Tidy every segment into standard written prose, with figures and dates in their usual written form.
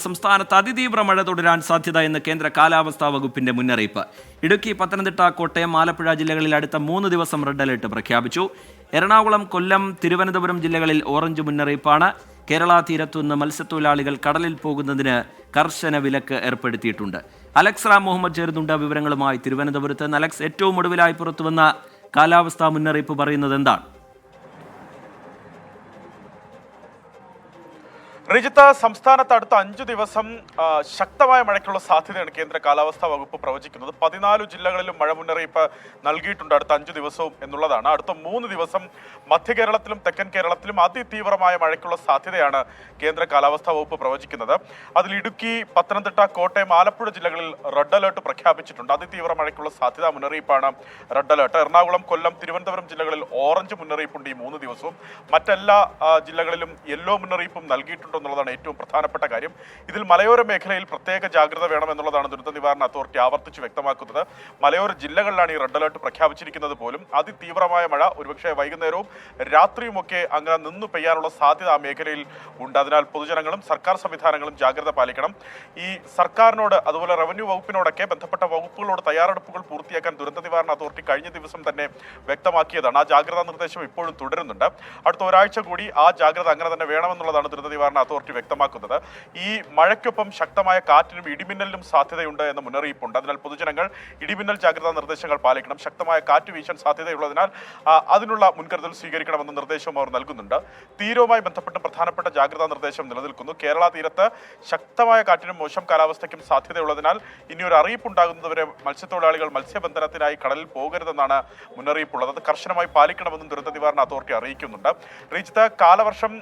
സംസ്ഥാനത്ത് അതിതീവ്ര മഴ തുടരാൻ സാധ്യത എന്ന് കേന്ദ്ര കാലാവസ്ഥാ വകുപ്പിന്റെ മുന്നറിയിപ്പ്. ഇടുക്കി, പത്തനംതിട്ട, കോട്ടയം, ആലപ്പുഴ ജില്ലകളിൽ അടുത്ത 3 ദിവസം റെഡ് അലർട്ട് പ്രഖ്യാപിച്ചു. എറണാകുളം, കൊല്ലം, തിരുവനന്തപുരം ജില്ലകളിൽ ഓറഞ്ച് മുന്നറിയിപ്പാണ്. കേരള തീരത്തുനിന്ന് മത്സ്യത്തൊഴിലാളികൾ കടലിൽ പോകുന്നതിന് കർശന വിലക്ക് ഏർപ്പെടുത്തിയിട്ടുണ്ട്. അലക്സ് റാം മുഹമ്മദ് ചേരുന്നുണ്ട് വിവരങ്ങളുമായി തിരുവനന്തപുരത്ത് നിന്ന്. അലക്സ്, ഏറ്റവും ഒടുവിലായി പുറത്തുവന്ന കാലാവസ്ഥാ മുന്നറിയിപ്പ് പറയുന്നത് എന്താണ്? റിജിത്ത്, സംസ്ഥാനത്ത് അടുത്ത 5 ദിവസം ശക്തമായ മഴയ്ക്കുള്ള സാധ്യതയാണ് കേന്ദ്ര കാലാവസ്ഥാ വകുപ്പ് പ്രവചിക്കുന്നത്. 14 ജില്ലകളിലും മഴ മുന്നറിയിപ്പ് നൽകിയിട്ടുണ്ട് അടുത്ത 5 ദിവസവും എന്നുള്ളതാണ്. അടുത്ത 3 ദിവസം മധ്യ കേരളത്തിലും തെക്കൻ കേരളത്തിലും അതിതീവ്രമായ മഴയ്ക്കുള്ള സാധ്യതയാണ് കേന്ദ്ര കാലാവസ്ഥാ വകുപ്പ് പ്രവചിക്കുന്നത്. അതിൽ ഇടുക്കി, പത്തനംതിട്ട, കോട്ടയം, ആലപ്പുഴ ജില്ലകളിൽ റെഡ് അലേർട്ട് പ്രഖ്യാപിച്ചിട്ടുണ്ട്. അതിതീവ്ര മഴയ്ക്കുള്ള സാധ്യതാ മുന്നറിയിപ്പാണ് റെഡ് അലേർട്ട്. എറണാകുളം, കൊല്ലം, തിരുവനന്തപുരം ജില്ലകളിൽ ഓറഞ്ച് മുന്നറിയിപ്പുണ്ട് ഈ 3 ദിവസവും. മറ്റെല്ലാ ജില്ലകളിലും യെല്ലോ മുന്നറിയിപ്പും നൽകിയിട്ടുണ്ട് എന്നുള്ളതാണ് ഏറ്റവും പ്രധാനപ്പെട്ട കാര്യം. ഇതിൽ മലയോര മേഖലയിൽ പ്രത്യേക ജാഗ്രത വേണമെന്നുള്ളതാണ് ദുരന്ത നിവാരണ അതോറിറ്റി ആവർത്തിച്ച് വ്യക്തമാക്കുന്നത്. മലയോര ജില്ലകളിലാണ് ഈ റെഡ് അലേർട്ട് പ്രഖ്യാപിച്ചിരിക്കുന്നത് പോലും. അതിതീവ്രമായ മഴ ഒരുപക്ഷെ വൈകുന്നേരവും രാത്രിയുമൊക്കെ അങ്ങനെ നിന്നു പെയ്യാനുള്ള സാധ്യത ആ മേഖലയിൽ ഉണ്ട്. അതിനാൽ പൊതുജനങ്ങളും സർക്കാർ സംവിധാനങ്ങളും ജാഗ്രത പാലിക്കണം. ഈ സർക്കാരിനോട്, അതുപോലെ റവന്യൂ വകുപ്പിനോടൊക്കെ ബന്ധപ്പെട്ട വകുപ്പുകളോട് തയ്യാറെടുപ്പുകൾ പൂർത്തിയാക്കാൻ ദുരന്ത നിവാരണ അതോറിറ്റി കഴിഞ്ഞ ദിവസം തന്നെ വ്യക്തമാക്കിയതാണ്. ആ ജാഗ്രതാ നിർദ്ദേശം ഇപ്പോഴും തുടരുന്നുണ്ട്. അടുത്ത ഒരാഴ്ച കൂടി ആ ജാഗ്രത അങ്ങനെ തന്നെ വേണമെന്നുള്ളതാണ് ദുരന്ത നിവാരണ അതോറിറ്റി വ്യക്തമാക്കുന്നത്. ഈ മഴയ്ക്കൊപ്പം ശക്തമായ കാറ്റിനും ഇടിമിന്നലിനും സാധ്യതയുണ്ട് എന്ന മുന്നറിയിപ്പുണ്ട്. അതിനാൽ പൊതുജനങ്ങൾ ഇടിമിന്നൽ ജാഗ്രതാ നിർദ്ദേശങ്ങൾ പാലിക്കണം. ശക്തമായ കാറ്റ് വീശാൻ സാധ്യതയുള്ളതിനാൽ അതിനുള്ള മുൻകരുതൽ സ്വീകരിക്കണമെന്ന നിർദ്ദേശവും അവർ നൽകുന്നുണ്ട്. തീരവുമായി ബന്ധപ്പെട്ട് പ്രധാനപ്പെട്ട ജാഗ്രതാ നിർദ്ദേശം നിലനിൽക്കുന്നു. കേരള തീരത്ത് ശക്തമായ കാറ്റിനും മോശം കാലാവസ്ഥയ്ക്കും സാധ്യതയുള്ളതിനാൽ ഇനിയൊരു അറിയിപ്പുണ്ടാകുന്നതുവരെ മത്സ്യത്തൊഴിലാളികൾ മത്സ്യബന്ധനത്തിനായി കടലിൽ പോകരുതെന്നാണ് മുന്നറിയിപ്പുള്ളത്. അത് കർശനമായി പാലിക്കണമെന്നും ദുരന്ത നിവാരണ അതോറിറ്റി അറിയിക്കുന്നുണ്ട്. റീജിത്ത്, കാലവർഷം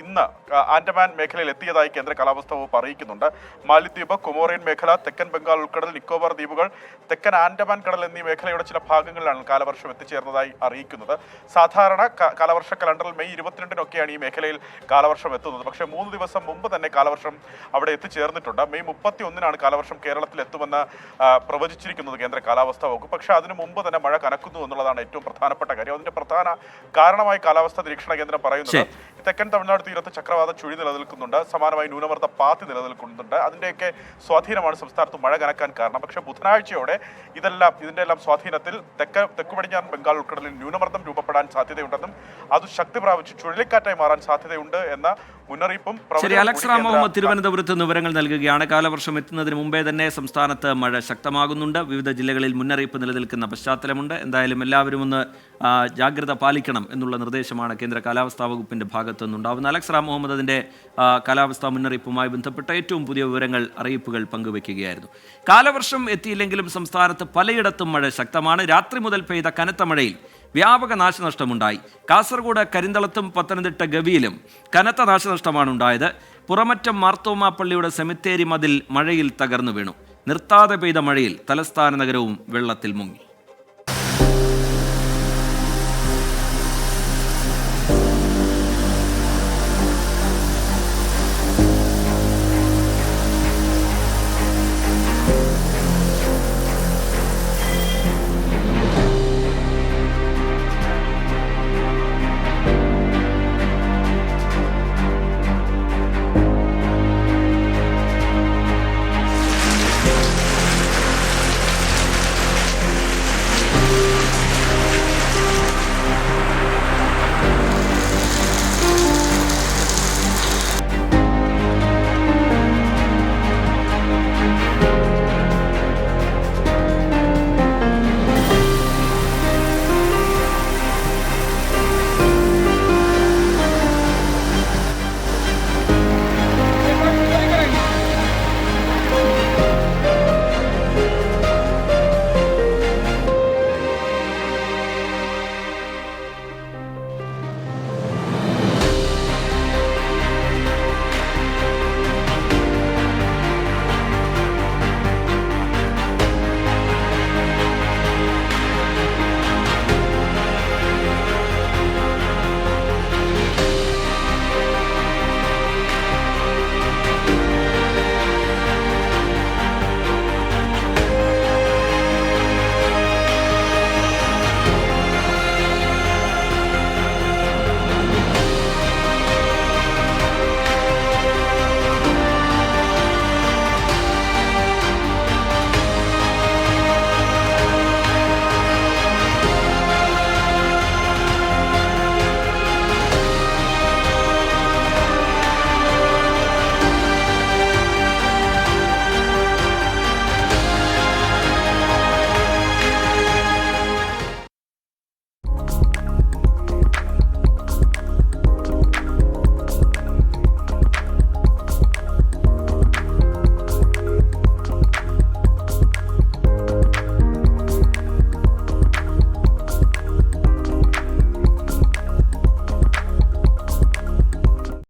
ഇന്ന് ആൻഡമാൻ മേഖലയിൽ എത്തിയതായി കേന്ദ്ര കാലാവസ്ഥാ വകുപ്പ് അറിയിക്കുന്നുണ്ട്. മാലിദ്വീപ്, കൊമോറിയൻ മേഖല, തെക്കൻ ബംഗാൾ ഉൾക്കടൽ, നിക്കോബാർ ദ്വീപുകൾ, തെക്കൻ ആൻഡമാൻ കടൽ എന്നീ മേഖലയുടെ ചില ഭാഗങ്ങളിലാണ് കാലവർഷം എത്തിച്ചേർന്നതായി അറിയിക്കുന്നത്. സാധാരണ കാലവർഷ കലണ്ടറിൽ മെയ് 22-നൊക്കെയാണ് ഈ മേഖലയിൽ കാലവർഷം എത്തുന്നത്. പക്ഷേ 3 ദിവസം മുമ്പ് തന്നെ കാലവർഷം അവിടെ എത്തിച്ചേർന്നിട്ടുണ്ട്. മെയ് 31-നാണ് കാലവർഷം കേരളത്തിൽ എത്തുമെന്ന് പ്രവചിച്ചിരിക്കുന്നത് കേന്ദ്ര കാലാവസ്ഥാ വകുപ്പ്. പക്ഷേ അതിനു മുമ്പ് തന്നെ മഴ കനക്കുന്നു എന്നുള്ളതാണ് ഏറ്റവും പ്രധാനപ്പെട്ട കാര്യം. അതിന്റെ പ്രധാന കാരണമായി കാലാവസ്ഥാ നിരീക്ഷണ കേന്ദ്രം പറയുന്നത് തെക്കൻ തമിഴ്നാട് തീരത്ത് ചക്രവാത ചുഴി നിലനിൽക്കുന്നുണ്ട്. സമാനമായി ന്യൂനമർദ്ദ പാത്തി നിലനിൽക്കുന്നുണ്ട്. അതിന്റെയൊക്കെ സ്വാധീനമാണ് സംസ്ഥാനത്ത് മഴ കനക്കാൻ കാരണം. പക്ഷേ ബുധനാഴ്ചയോടെ ഇതിന്റെ എല്ലാം സ്വാധീനത്തിൽ തെക്കു പടിഞ്ഞാറൻ ബംഗാൾ ഉൾക്കടലിൽ ന്യൂനമർദ്ദം രൂപപ്പെടാൻ സാധ്യതയുണ്ടെന്നും അത് ശക്തി പ്രാപിച്ച് ചുഴലിക്കാറ്റായി മാറാൻ സാധ്യതയുണ്ട് എന്ന മുന്നറിയിപ്പും അലക്സ് റാം മുഹമ്മദ് തിരുവനന്തപുരത്ത് നിന്ന് വിവരങ്ങൾ നൽകുകയാണ്. കാലവർഷം എത്തുന്നതിന് മുമ്പേ തന്നെ സംസ്ഥാനത്ത് മഴ ശക്തമാകുന്നുണ്ട്. വിവിധ ജില്ലകളിൽ മുന്നറിയിപ്പ് നിലനിൽക്കുന്ന പശ്ചാത്തലമുണ്ട്. എന്തായാലും എല്ലാവരും ഒന്ന് ജാഗ്രത പാലിക്കണം എന്നുള്ള നിർദ്ദേശമാണ് കേന്ദ്ര കാലാവസ്ഥാ വകുപ്പിന്റെ ഭാഗത്തു നിന്നുണ്ടാവുന്നത്. അലക്സ് റാം മുഹമ്മദ് അതിന്റെ കാലാവസ്ഥാ മുന്നറിയിപ്പുമായി ബന്ധപ്പെട്ട ഏറ്റവും പുതിയ വിവരങ്ങൾ, അറിയിപ്പുകൾ പങ്കുവയ്ക്കുകയായിരുന്നു. കാലവർഷം എത്തിയില്ലെങ്കിലും സംസ്ഥാനത്ത് പലയിടത്തും മഴ ശക്തമാണ്. രാത്രി മുതൽ പെയ്ത കനത്ത മഴയിൽ വ്യാപക നാശനഷ്ടമുണ്ടായി. കാസർഗോഡ് കരിന്തളത്തും പത്തനംതിട്ട ഗവിയിലും കനത്ത നാശനഷ്ടമാണ് ഉണ്ടായത്. പുറമറ്റം മാർത്തോമാ പള്ളിയുടെ സെമിത്തേരി മതിൽ മഴയിൽ തകർന്നു വീണു. നിർത്താതെ പെയ്ത മഴയിൽ തലസ്ഥാന നഗരവും വെള്ളത്തിൽ മുങ്ങി.